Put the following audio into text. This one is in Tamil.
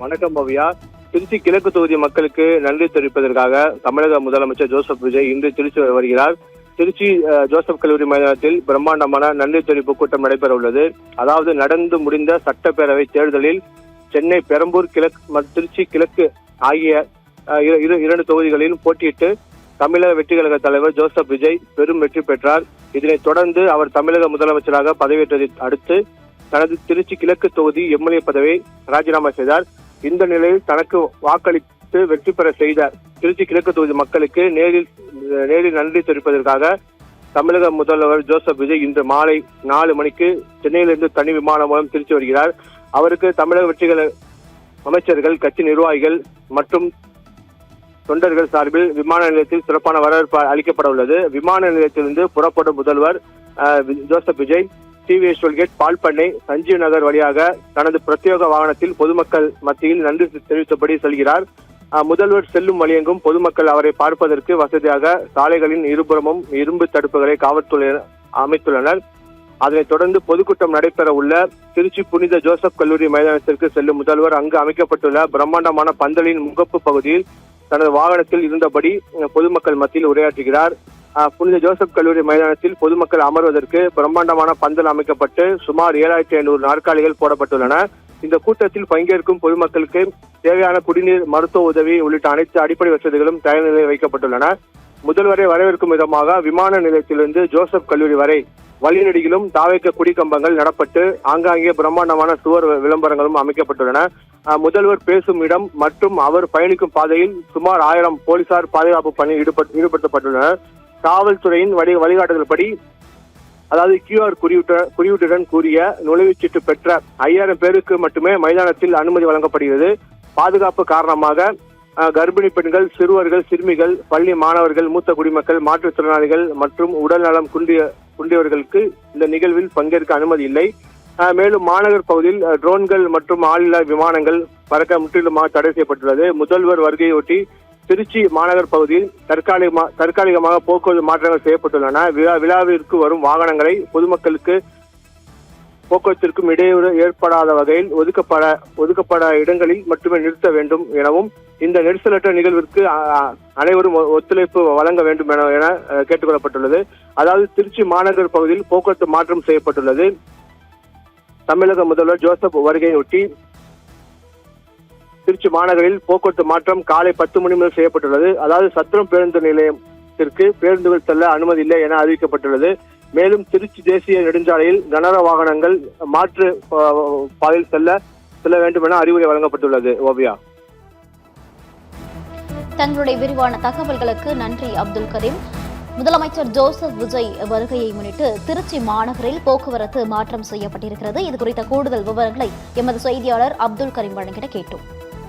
வணக்கம் பவ்யா. திருச்சி கிழக்கு தொகுதி மக்களுக்கு நன்றி தெரிவிப்பதற்காக தமிழக முதலமைச்சர் ஜோசப் விஜய் இன்று திருச்சி வருகிறார். திருச்சி ஜோசப் கல்லூரி மைதானத்தில் பிரம்மாண்டமான நன்றி தெரிவிப்பு கூட்டம் நடைபெற உள்ளது. அதாவது நடந்து முடிந்த சட்டப்பேரவை தேர்தலில் சென்னை பெரம்பூர் கிழக்கு மற்றும் திருச்சி கிழக்கு ஆகிய இரண்டு தொகுதிகளில் போட்டியிட்டு தமிழக வெற்றி கழக தலைவர் ஜோசப் விஜய் பெரும் வெற்றி பெற்றார். இதனைத் தொடர்ந்து அவர் தமிழக முதலமைச்சராக பதவியேற்றதை அடுத்து தனது திருச்சி கிழக்கு தொகுதி எம்எல்ஏ பதவியை ராஜினாமா செய்தார். இந்த நிலையில் தனக்கு வாக்களித்து வெற்றி பெற செய்த திருச்சி கிழக்கு தொகுதி மக்களுக்கு நேரில் நன்றி தெரிவிப்பதற்காக தமிழக முதல்வர் ஜோசப் விஜய் இன்று மாலை 4 மணிக்கு சென்னையிலிருந்து தனி விமானம் மூலம் திருச்சி வருகிறார். அவருக்கு தமிழக வெற்றிகள அமைச்சர்கள், கட்சி நிர்வாகிகள் மற்றும் தொண்டர்கள் சார்பில் விமான நிலையத்தில் சிறப்பான வரவேற்பு அளிக்கப்பட உள்ளது. விமான நிலையத்திலிருந்து புறப்படும் முதல்வர் ஜோசப் விஜய் டிவிஎஸ் டோல்கேட், பால்பண்ணை, சஞ்சீவ் நகர் வழியாக தனது பிரத்யேக வாகனத்தில் பொதுமக்கள் மத்தியில் நன்றி தெரிவித்தபடி செல்கிறார். முதல்வர் செல்லும் வழியெங்கும் பொதுமக்கள் அவரை பார்ப்பதற்கு வசதியாக சாலைகளின் இருபுறமும் இரும்பு தடுப்புகளை காவல்துறையினர் அமைத்துள்ளனர். அதனைத் தொடர்ந்து பொதுக்கூட்டம் நடைபெற உள்ள திருச்சி புனித ஜோசப் கல்லூரி மைதானத்திற்கு செல்லும் முதல்வர் அங்கு அமைக்கப்பட்டுள்ள பிரம்மாண்டமான பந்தலின் முகப்பு பகுதியில் தனது வாகனத்தில் இருந்தபடி பொதுமக்கள் மத்தியில் உரையாற்றுகிறார். புனித ஜோசப் கல்லூரி மைதானத்தில் பொதுமக்கள் அமர்வதற்கு பிரம்மாண்டமான பந்தல் அமைக்கப்பட்டு சுமார் 7500 நாற்காலிகள் போடப்பட்டுள்ளன. இந்த கூட்டத்தில் பங்கேற்கும் பொதுமக்களுக்கு தேவையான குடிநீர், மருத்துவ உதவி உள்ளிட்ட அனைத்து அடிப்படை வசதிகளும் தயார் நிலையில் வைக்கப்பட்டுள்ளன. முதல்வரை வரவேற்கும் விதமாக விமான நிலையத்திலிருந்து ஜோசப் கல்லூரி வரை வழிநெடுகிலும் தாவைக்க குடிக்கம்பங்கள் நடப்பட்டு ஆங்காங்கே பிரம்மாண்டமான சுவர் விளம்பரங்களும் அமைக்கப்பட்டுள்ளன. முதல்வர் பேசும் இடம் மற்றும் அவர் பயணிக்கும் பாதையில் சுமார் 1000 போலீசார் பாதுகாப்பு பணியில் ஈடுபடுத்தப்பட்டுள்ளனர். காவல்துறையின் வழிகாட்டுதல்படி, அதாவது QR குறியீட்டுடன் கூறிய நுழைவுச்சீட்டு பெற்ற 5000 பேருக்கு மட்டுமே மைதானத்தில் அனுமதி வழங்கப்படுகிறது. பாதுகாப்பு காரணமாக கர்ப்பிணி பெண்கள், சிறுவர்கள், சிறுமிகள், பள்ளி மாணவர்கள், மூத்த குடிமக்கள், மாற்றுத்திறனாளிகள் மற்றும் உடல்நலம் குன்றியவர்களுக்கு இந்த நிகழ்வில் பங்கேற்க அனுமதி இல்லை. மேலும் மாநகர் பகுதியில் ட்ரோன்கள் மற்றும் ஆளில்லா விமானங்கள் பறக்க முற்றிலுமாக தடை செய்யப்பட்டுள்ளது. முதல்வர் வருகையொட்டி திருச்சி மாநகர் பகுதியில் தற்காலிகமாக போக்குவரத்து மாற்றங்கள் செய்யப்பட்டுள்ளன. விழாவிற்கு வரும் வாகனங்களை பொதுமக்களுக்கு போக்குவரத்திற்கும் இடையூறு ஏற்படாத வகையில் ஒதுக்கப்பட இடங்களில் மட்டுமே நிறுத்த வேண்டும் எனவும், இந்த நெரிசலற்ற நிகழ்விற்கு அனைவரும் ஒத்துழைப்பு வழங்க வேண்டும் என கேட்டுக்கொள்ளப்பட்டுள்ளது. அதாவது திருச்சி மாநகர் பகுதியில் போக்குவரத்து மாற்றம் செய்யப்பட்டுள்ளது. தமிழக முதல்வர் ஜோசப் வருகையொட்டி திருச்சி மாநகரில் போக்குவரத்து மாற்றம் காலை 10 மணி முதல் செய்யப்பட்டுள்ளது. அதாவது சத்திரம் பேருந்து நிலையத்திற்கு பேருந்துகள் செல்ல அனுமதி இல்லை என அறிவிக்கப்பட்டுள்ளது. மேலும் திருச்சி தேசிய நெடுஞ்சாலையில் கனரக வாகனங்கள் மாற்று பாதையில் செல்ல வேண்டும் என அறிவுரை வழங்கப்பட்டுள்ளது. ஓவியா, தங்களுடைய விரிவான தகவல்களுக்கு நன்றி அப்துல் கரீம். முதலமைச்சர் ஜோசப் விஜய் வருகையை முன்னிட்டு திருச்சி மாநகரில் போக்குவரத்து மாற்றம் செய்யப்பட்டிருக்கிறது. இது குறித்த கூடுதல் விவரங்களை எமது செய்தியாளர் அப்துல் கரீம் வழங்கிட கேட்டோம்.